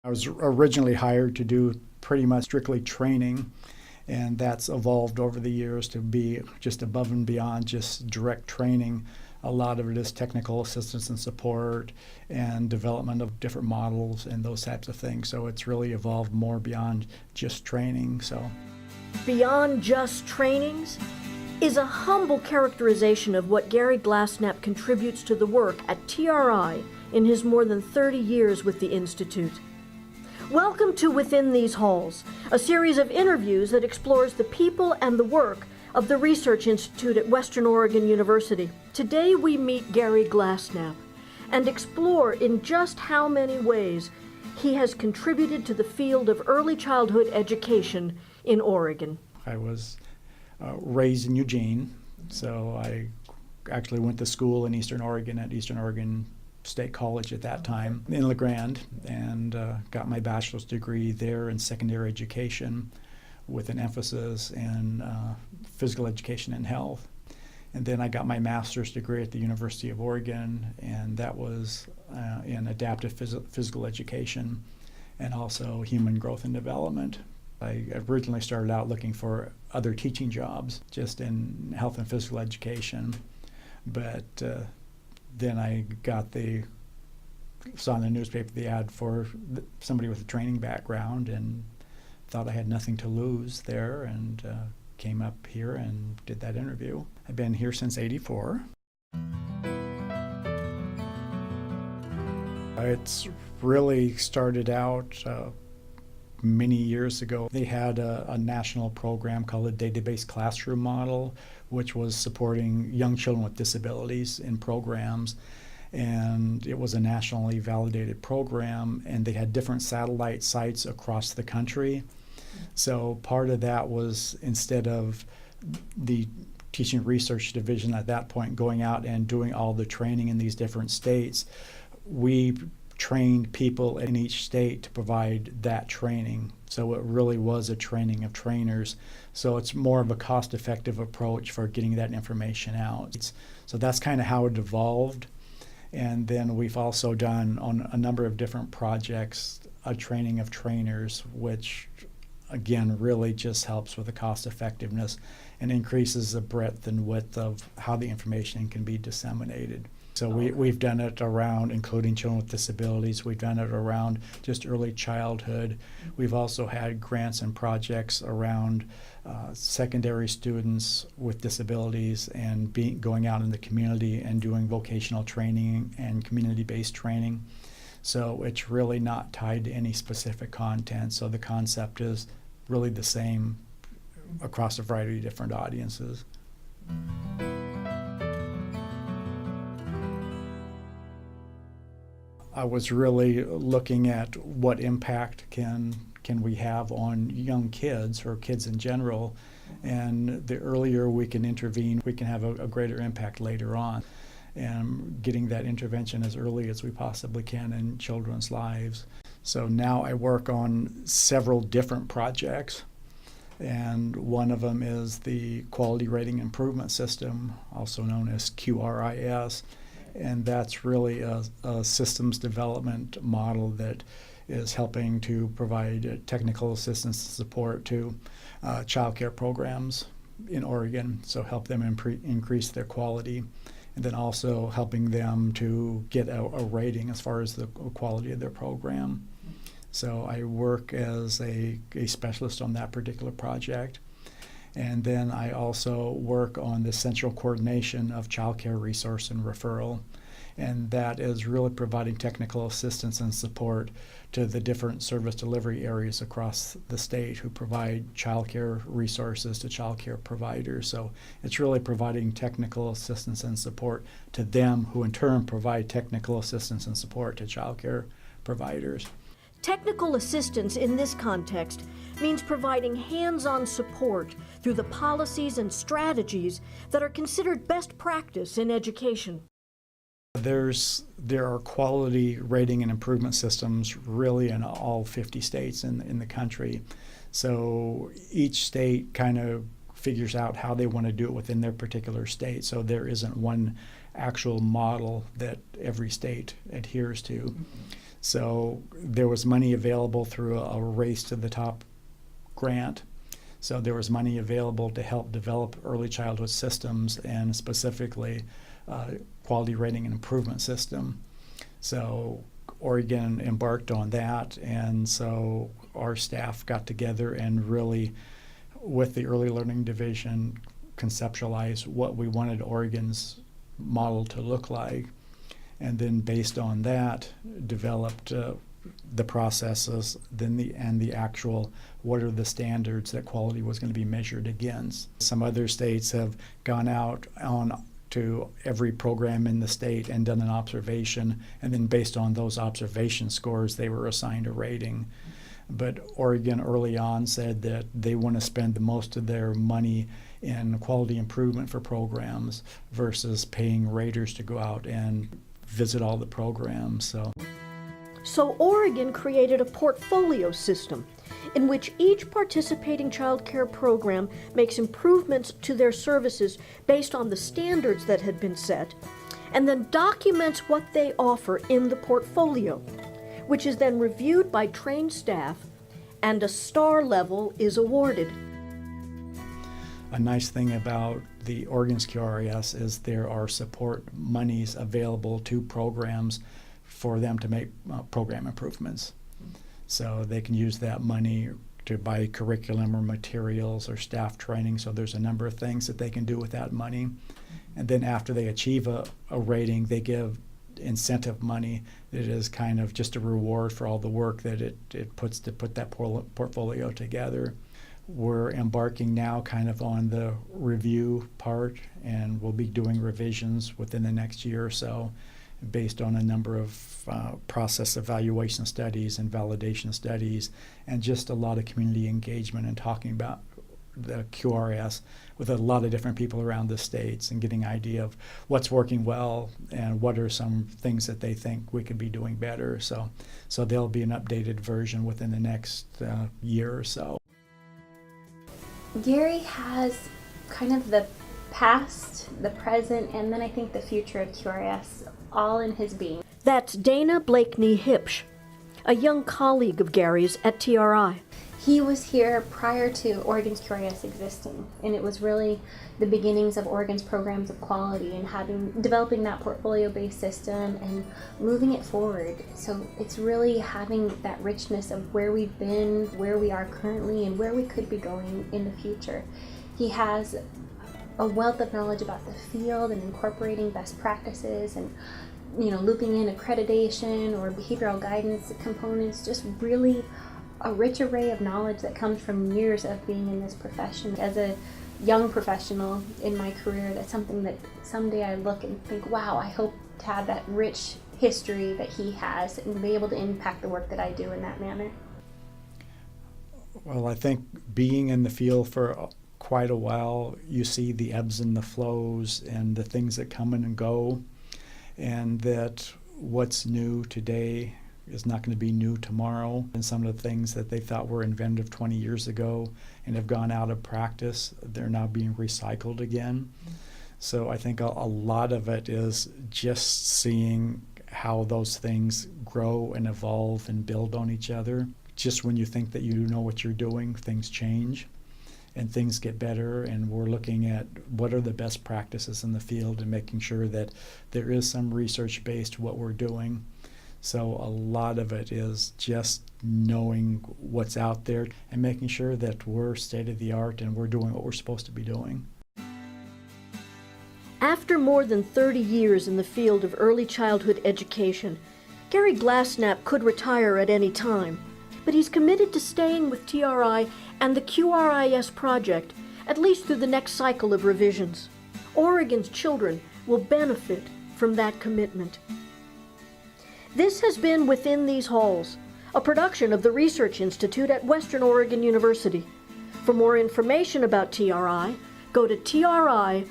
I was originally hired to do pretty much strictly training, and that's evolved over the years to be just above and beyond just direct training. A lot of it is technical assistance and support and development of different models and those types of things. So it's really evolved more beyond just training. Beyond just trainings is a humble characterization of what Gary Glasenapp contributes to the work at TRI in his more than 30 years with the Institute. Welcome to Within These Halls, a series of interviews that explores the people and the work of the Research Institute at Western Oregon University. Today we meet Gary Glasenapp and explore in just how many ways he has contributed to the field of early childhood education in Oregon. I was raised in Eugene, so I actually went to school in Eastern Oregon at Eastern Oregon State College at that time in La Grande, and got my bachelor's degree there in secondary education with an emphasis in physical education and health. And then I got my master's degree at the University of Oregon, and that was in adaptive physical education and also human growth and development. I originally started out looking for other teaching jobs just in health and physical education, but then I saw in the newspaper the ad for somebody with a training background and thought I had nothing to lose there, and came up here and did that interview. I've been here since '84. It's really started out many years ago. They had a national program called the Database Classroom Model, which was supporting young children with disabilities in programs. And it was a nationally validated program, and they had different satellite sites across the country. So part of that was, instead of the teaching research division at that point going out and doing all the training in these different states, we trained people in each state to provide that training. So it really was a training of trainers. So it's more of a cost-effective approach for getting that information out. So that's kind of how it evolved. And then we've also done on a number of different projects a training of trainers, which again really just helps with the cost effectiveness and increases the breadth and width of how the information can be disseminated. So we've done it around including children with disabilities. We've done it around just early childhood. We've also had grants and projects around secondary students with disabilities and going out in the community and doing vocational training and community-based training. So it's really not tied to any specific content. So the concept is really the same across a variety of different audiences. I was really looking at what impact can we have on young kids or kids in general, and the earlier we can intervene, we can have a greater impact later on, and getting that intervention as early as we possibly can in children's lives. So now I work on several different projects, and one of them is the Quality Rating Improvement System, also known as QRIS. And that's really a systems development model that is helping to provide technical assistance and support to child care programs in Oregon, so help them increase their quality, and then also helping them to get a rating as far as the quality of their program. So I work as a specialist on that particular project. And then I also work on the central coordination of child care resource and referral. And that is really providing technical assistance and support to the different service delivery areas across the state who provide child care resources to child care providers. So it's really providing technical assistance and support to them, who in turn provide technical assistance and support to child care providers. Technical assistance in this context means providing hands-on support through the policies and strategies that are considered best practice in education. There are quality rating and improvement systems really in all 50 states in the country. So each state kind of figures out how they want to do it within their particular state. So there isn't one actual model that every state adheres to. So there was money available through a Race to the Top grant. So there was money available to help develop early childhood systems, and specifically quality rating and improvement system. So Oregon embarked on that, and so our staff got together and really, with the Early Learning Division, conceptualized what we wanted Oregon's model to look like, and then based on that developed the processes, then the actual what are the standards that quality was going to be measured against. Some other states have gone out on to every program in the state and done an observation, and then based on those observation scores they were assigned a rating. But Oregon early on said that they want to spend the most of their money in quality improvement for programs versus paying raters to go out and visit all the programs. So Oregon created a portfolio system in which each participating child care program makes improvements to their services based on the standards that had been set, and then documents what they offer in the portfolio, which is then reviewed by trained staff, and a star level is awarded. A nice thing about the Oregon's QRS is there are support monies available to programs for them to make program improvements. So they can use that money to buy curriculum or materials or staff training. So there's a number of things that they can do with that money. And then after they achieve a rating, they give incentive money that is kind of just a reward for all the work that it puts to put that portfolio together. We're embarking now kind of on the review part, and we'll be doing revisions within the next year or so based on a number of process evaluation studies and validation studies, and just a lot of community engagement and talking about the QRS with a lot of different people around the states and getting an idea of what's working well and what are some things that they think we could be doing better. So there'll be an updated version within the next year or so. Gary has kind of the past, the present, and then I think the future of QRS all in his being. That's Dana Blakeney Hipsch, a young colleague of Gary's at TRI. He was here prior to Oregon's QRS existing, and it was really the beginnings of Oregon's programs of quality and developing that portfolio-based system and moving it forward. So it's really having that richness of where we've been, where we are currently, and where we could be going in the future. He has a wealth of knowledge about the field and incorporating best practices and looping in accreditation or behavioral guidance components, just really a rich array of knowledge that comes from years of being in this profession. As a young professional in my career, that's something that someday I look and think, wow, I hope to have that rich history that he has and be able to impact the work that I do in that manner. Well, I think being in the field for quite a while, you see the ebbs and the flows and the things that come in and go, and that what's new today is not going to be new tomorrow. And some of the things that they thought were inventive 20 years ago and have gone out of practice, they're now being recycled again. So I think a lot of it is just seeing how those things grow and evolve and build on each other. Just when you think that you know what you're doing, things change and things get better, and we're looking at what are the best practices in the field and making sure that there is some research-based what we're doing. So a lot of it is just knowing what's out there and making sure that we're state-of-the-art and we're doing what we're supposed to be doing. After more than 30 years in the field of early childhood education, Gary Glasenapp could retire at any time, but he's committed to staying with TRI and the QRIS project, at least through the next cycle of revisions. Oregon's children will benefit from that commitment. This has been Within These Halls, a production of the Research Institute at Western Oregon University. For more information about TRI, go to triwou.org.